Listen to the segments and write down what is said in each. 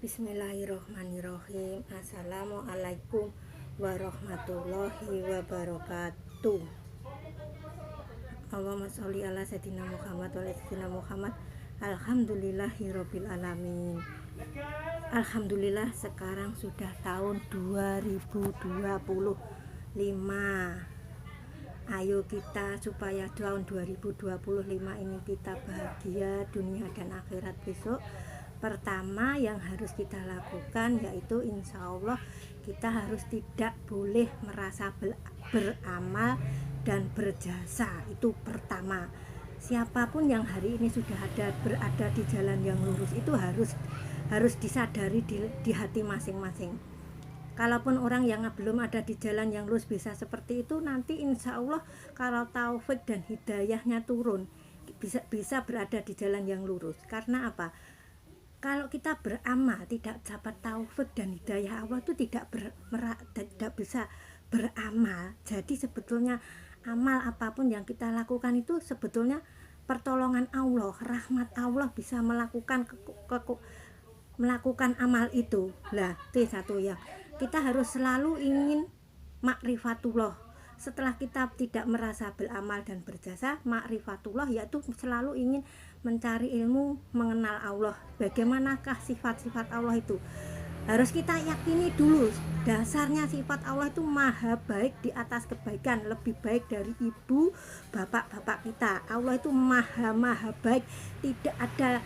Bismillahirrohmanirrohim. Assalamualaikum warahmatullahi wabarakatuh. Allahumma sholli ala sayyidina Muhammad wa ala sayyidina Muhammad. Alhamdulillahirabbil alamin. Alhamdulillah sekarang sudah tahun 2025. Ayo kita supaya tahun 2025 ini kita bahagia dunia dan akhirat besok. Pertama yang harus kita lakukan yaitu insya Allah kita harus tidak boleh merasa beramal dan berjasa. Itu pertama. Siapapun yang hari ini sudah berada di jalan yang lurus itu harus disadari di hati masing-masing. Kalaupun orang yang belum ada di jalan yang lurus bisa seperti itu, nanti insya Allah kalau taufik dan hidayahnya turun bisa berada di jalan yang lurus. Karena apa? Kalau kita beramal tidak dapat taufik dan hidayah Allah itu tidak bisa beramal. Jadi sebetulnya amal apapun yang kita lakukan itu sebetulnya pertolongan Allah, rahmat Allah bisa melakukan amal itu. Lah, itu satu ya. Kita harus selalu ingin makrifatullah. Setelah kita tidak merasa beramal dan berjasa, makrifatullah yaitu selalu ingin mencari ilmu mengenal Allah. Bagaimanakah sifat-sifat Allah itu? Harus kita yakini dulu dasarnya sifat Allah itu maha baik di atas kebaikan, lebih baik dari ibu bapak-bapak kita. Allah itu maha baik, tidak ada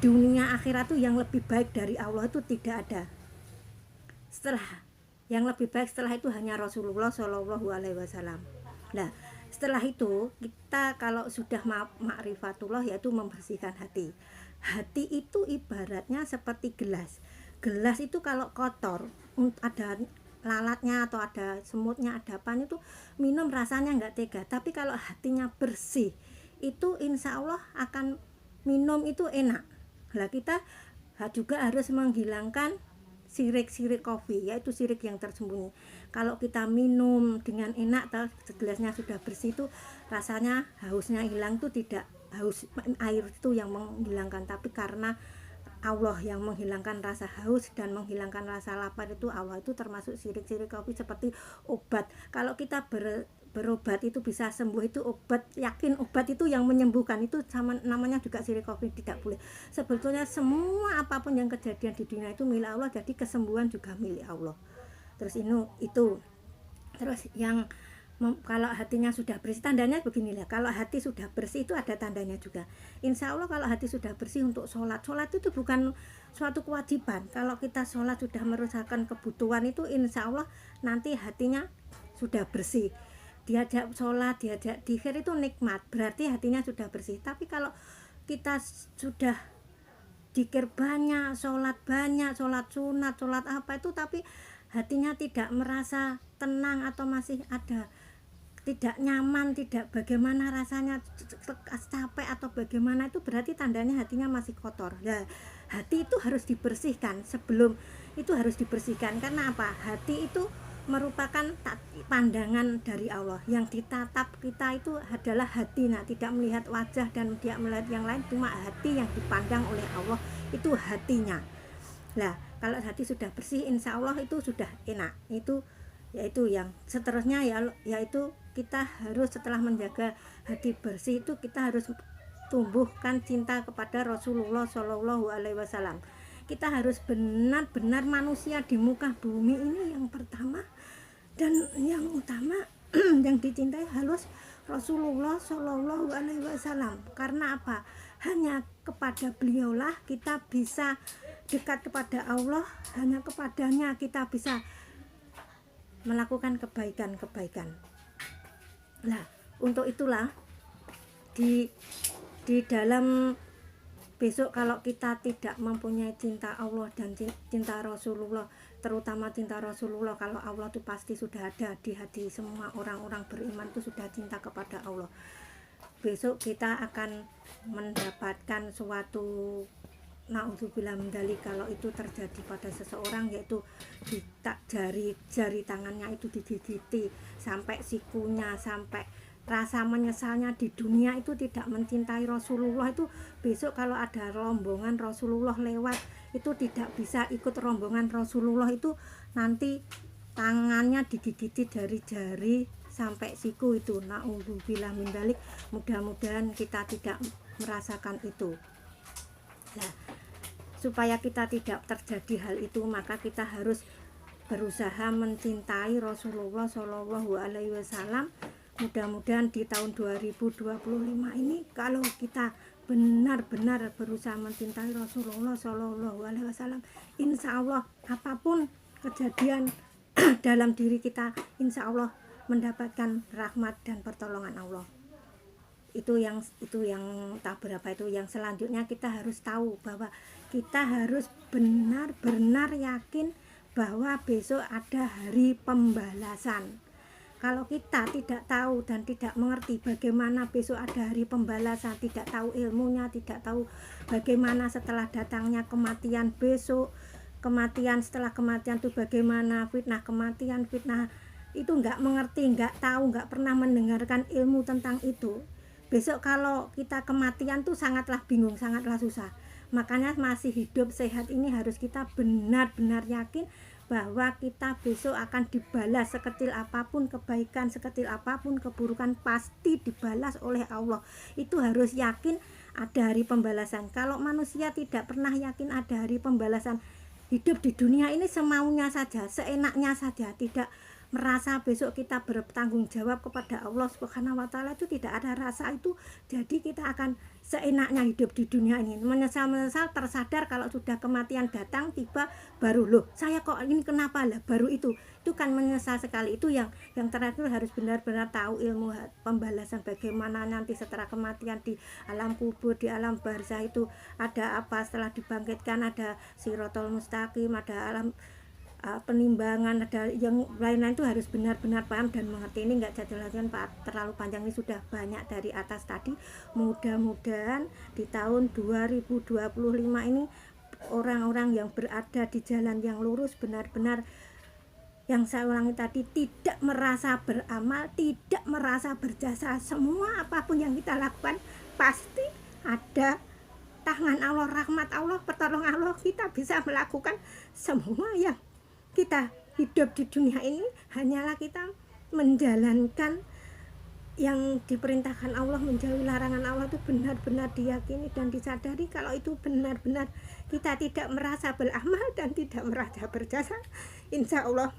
dunia akhirat itu yang lebih baik dari Allah itu tidak ada. Setelah yang lebih baik setelah itu hanya Rasulullah Shallallahu Alaihi Wasallam. Nah, setelah itu kita kalau sudah ma'rifatullah yaitu membersihkan hati. Hati itu ibaratnya seperti gelas. Gelas itu kalau kotor, ada lalatnya atau ada semutnya, ada apa itu minum rasanya nggak tega. Tapi kalau hatinya bersih, itu insya Allah akan minum itu enak. Lah kita juga harus menghilangkan sirik-sirik kopi, yaitu sirik yang tersembunyi. Kalau kita minum dengan enak, gelasnya sudah bersih itu rasanya hausnya hilang, itu tidak haus air itu yang menghilangkan, tapi karena Allah yang menghilangkan rasa haus dan menghilangkan rasa lapar itu Allah itu termasuk sirik-sirik kopi seperti obat. Kalau kita berobat itu bisa sembuh, itu obat, yakin obat itu yang menyembuhkan, itu sama namanya juga sirik kopi, tidak boleh. Sebetulnya semua apapun yang kejadian di dunia itu milik Allah, jadi kesembuhan juga milik Allah. Terus itu terus yang kalau hatinya sudah bersih, tandanya beginilah, kalau hati sudah bersih itu ada tandanya juga. Insya Allah kalau hati sudah bersih untuk sholat itu bukan suatu kewajiban. Kalau kita sholat sudah merusakan kebutuhan itu insya Allah nanti hatinya sudah bersih. Diajak sholat, diajak dzikir itu nikmat, berarti hatinya sudah bersih. Tapi kalau kita sudah dzikir banyak, sholat sunat, sholat apa itu, tapi hatinya tidak merasa tenang atau masih ada tidak nyaman, tidak bagaimana rasanya, capek atau bagaimana, itu berarti tandanya hatinya masih kotor. Nah, hati itu harus dibersihkan, sebelum itu harus dibersihkan. Karena apa? Hati itu merupakan pandangan dari Allah. Yang ditatap kita itu adalah hati, nah tidak melihat wajah dan tidak melihat yang lain, cuma hati yang dipandang oleh Allah, itu hatinya. Nah, kalau hati sudah bersih insya Allah itu sudah enak. Itu yaitu yang seterusnya yaitu kita harus setelah menjaga hati bersih itu kita harus tumbuhkan cinta kepada Rasulullah Shallallahu Alaihi Wasallam. Kita harus benar-benar manusia di muka bumi ini yang pertama dan yang utama yang dicintai harus Rasulullah Shallallahu Alaihi Wasallam. Karena apa? Hanya kepada beliaulah kita bisa dekat kepada Allah, hanya kepadanya kita bisa melakukan kebaikan. Nah, untuk itulah di dalam besok kalau kita tidak mempunyai cinta Allah dan cinta Rasulullah, terutama cinta Rasulullah, kalau Allah itu pasti sudah ada di hati semua orang-orang beriman, itu sudah cinta kepada Allah. Besok kita akan mendapatkan suatu naudzubillah min dzalik, kalau itu terjadi pada seseorang, yaitu jari tangannya itu digigiti sampai sikunya, sampai rasa menyesalnya di dunia itu tidak mencintai Rasulullah, itu besok kalau ada rombongan Rasulullah lewat itu tidak bisa ikut rombongan Rasulullah, itu nanti tangannya digigiti dari jari sampai siku itu. Naudzubillah min dzalik. Mudah-mudahan kita tidak merasakan itu. Nah, supaya kita tidak terjadi hal itu, maka kita harus berusaha mencintai Rasulullah Shallallahu Alaihi Wasallam. Mudah-mudahan di tahun 2025 ini kalau kita benar-benar berusaha mencintai Rasulullah Shallallahu Alaihi Wasallam, insya Allah apapun kejadian dalam diri kita, insya Allah mendapatkan rahmat dan pertolongan Allah. Itu yang tak berapa itu. Yang selanjutnya kita harus tahu bahwa kita harus benar-benar yakin bahwa besok ada hari pembalasan. Kalau kita tidak tahu dan tidak mengerti bagaimana besok ada hari pembalasan, tidak tahu ilmunya, tidak tahu bagaimana setelah datangnya kematian besok, kematian setelah kematian itu bagaimana, fitnah kematian, fitnah itu nggak mengerti, nggak tahu, nggak pernah mendengarkan ilmu tentang itu. Besok kalau kita kematian tuh sangatlah bingung, sangatlah susah. Makanya masih hidup sehat ini harus kita benar-benar yakin bahwa kita besok akan dibalas. Sekecil apapun kebaikan, sekecil apapun keburukan, pasti dibalas oleh Allah. Itu harus yakin ada hari pembalasan. Kalau manusia tidak pernah yakin ada hari pembalasan, hidup di dunia ini semaunya saja, seenaknya saja, tidak merasa besok kita bertanggung jawab kepada Allah Subhanahu wa Ta'ala, itu tidak ada rasa itu. Jadi kita akan seenaknya hidup di dunia ini, menyesal tersadar kalau sudah kematian datang tiba baru loh saya kok ini kenapa lah, baru itu kan menyesal sekali. Itu yang terakhir harus benar-benar tahu ilmu pembalasan, bagaimana nanti setelah kematian di alam kubur, di alam barzah itu ada apa, setelah dibangkitkan ada Siratal Mustaqim, ada alam penimbangan, ada yang lain-lain. Itu harus benar-benar paham dan mengerti. Ini enggak jalan-jalan Pak, terlalu panjang, ini sudah banyak dari atas tadi. Mudah-mudahan di tahun 2025 ini orang-orang yang berada di jalan yang lurus benar-benar, yang saya ulangi tadi, tidak merasa beramal, tidak merasa berjasa. Semua apapun yang kita lakukan pasti ada tangan Allah, rahmat Allah, pertolongan Allah. Kita bisa melakukan semua yang kita hidup di dunia ini, hanyalah kita menjalankan yang diperintahkan Allah, menjauhi larangan Allah. Itu benar-benar diyakini dan disadari. Kalau itu benar-benar kita tidak merasa beramal dan tidak merasa berjasa, insya Allah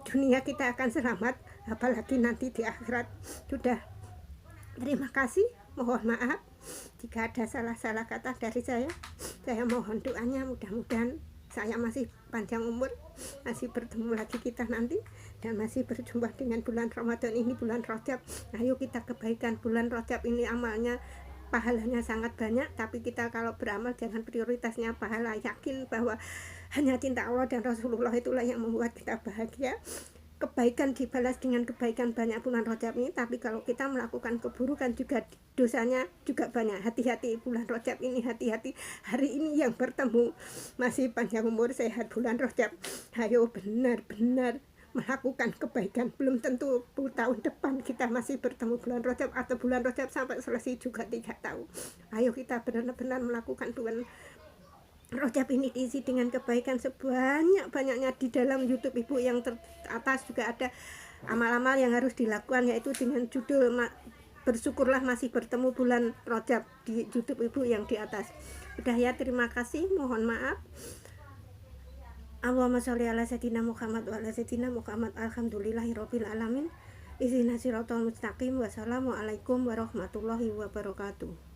dunia kita akan selamat, apalagi nanti di akhirat. Sudah, terima kasih, mohon maaf jika ada salah-salah kata dari saya mohon doanya. Mudah-mudahan saya masih panjang umur, masih bertemu lagi kita nanti, dan masih berjumpa dengan bulan Ramadan ini, bulan Rajab. Ayo kita kebaikan bulan Rajab ini, amalnya pahalanya sangat banyak, tapi kita kalau beramal jangan prioritasnya pahala. Yakin bahwa hanya cinta Allah dan Rasulullah itulah yang membuat kita bahagia. Kebaikan dibalas dengan kebaikan banyak bulan Rajab ini, tapi kalau kita melakukan keburukan juga dosanya juga banyak. Hati-hati bulan Rajab ini, hati-hati. Hari ini yang bertemu masih panjang umur, sehat bulan Rajab. Ayo benar-benar melakukan kebaikan. Belum tentu tahun depan kita masih bertemu bulan Rajab, atau bulan Rajab sampai selesai juga tidak tahu. Ayo kita benar-benar melakukan bulan Rajab ini diisi dengan kebaikan sebanyak-banyaknya. Di dalam YouTube Ibu yang teratas juga ada amal-amal yang harus dilakukan, yaitu dengan judul bersyukurlah masih bertemu bulan Rajab, di YouTube Ibu yang di atas. Udah ya, terima kasih, mohon maaf. Allahumma sholli ala sayyidina Muhammad wa ala sayyidina Muhammad. Alhamdulillahirabbil alamin. Ihdinas siratal mustaqim. Wassalamualaikum warahmatullahi wabarakatuh.